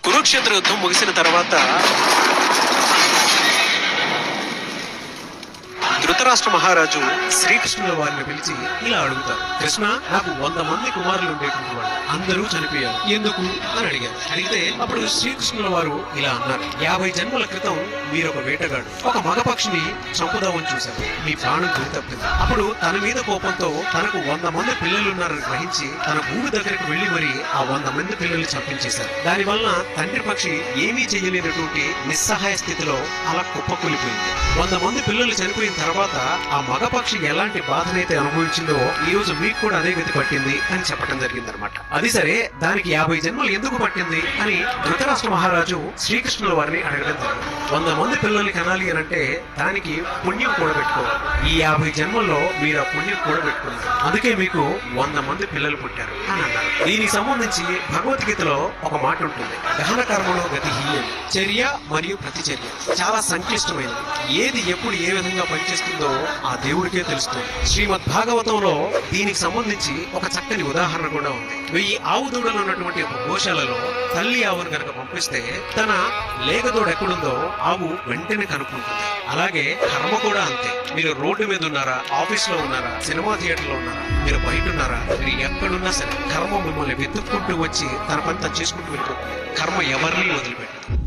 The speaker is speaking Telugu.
కురుక్షేత్ర యుద్ధం ముగిసిన తర్వాత ధృతరాష్ట్ర మహారాజు శ్రీకృష్ణుల వారిని పిలిచి ఇలా అడుగుతారు, కృష్ణ, నాకు 100 మంది కుమారులు ఉండేటువంటి వాళ్ళు అందరూ చనిపోయారు, ఎందుకు అని అడిగారు. అడిగితే అప్పుడు శ్రీకృష్ణుల వారు ఇలా అన్నారు, 50 జన్మల క్రితం మీరు ఒక వేటగాడు ఒక మగపక్షిని చంపుదామని చూశారు, మీ ప్రాణం గురి తప్పింది. అప్పుడు తన మీద కోపంతో తనకు 100 మంది పిల్లలున్నారని గ్రహించి తన భూమి దగ్గరికి వెళ్లి మరి ఆ 100 మంది పిల్లల్ని చంపించేశారు. దానివల్ల తండ్రి పక్షి ఏమీ చేయలేనటువంటి నిస్సహాయ స్థితిలో అలా కుప్పకూలిపోయింది. 100 మంది పిల్లలు చనిపోయిన తర్వాత ఆ మగపక్షి ఎలాంటి బాధనైతే అనుభవించిందో ఈ రోజు మీకు కూడా అదే గతి పట్టింది అని చెప్పడం జరిగింది అనమాట. అది సరే, దానికి 50 జన్మలు ఎందుకు పట్టింది అని ధృతరాష్ట్ర మహారాజు శ్రీకృష్ణుల వారిని అడగడం జరిగింది. 100 మంది పిల్లల్ని కనాలి అని అంటే దానికి పుణ్యం కూడబెట్టుకోవాలి. ఈ 50 జన్మల్లో మీరు ఆ పుణ్యం కూడబెట్టుకున్నారు, అందుకే మీకు 100 మంది పిల్లలు పుట్టారు అని అన్నారు. దీనికి సంబంధించి భగవద్గీతలో ఒక మాట ఉంటుంది, దహన కర్మలో గతి హీయం, చర్య మరియు ప్రతిచర్య చాలా సంక్లిష్టమైనది. ఏది ఎప్పుడు ఏ విధంగా పనిచేస్తుందో ఆ దేవుడికే తెలుస్తుంది. శ్రీమద్ భాగవతంలో దీనికి సంబంధించి ఒక చక్కని ఉదాహరణ కూడా ఉంది. 1000 ఆవు దూడలు ఉన్నటువంటి ఒక గోశాలలో తల్లి ఆవును కనుక పంపిస్తే తన లేగదోడు ఎక్కడుందో ఆవు వెంటనే కనుక్కుంటుంది. అలాగే కర్మ కూడా అంతే. మీరు రోడ్డు మీద ఉన్నారా, ఆఫీస్ లో ఉన్నారా, సినిమా థియేటర్ లో ఉన్నారా, మీరు బయట ఉన్నారా, మీరు ఎక్కడున్నా సరే కర్మ మిమ్మల్ని వెతుక్కుంటూ వచ్చి తన పని తను చేసుకుంటూ వెళ్ళిపోతుంది. కర్మ ఎవరిని వదిలిపెట్టదు.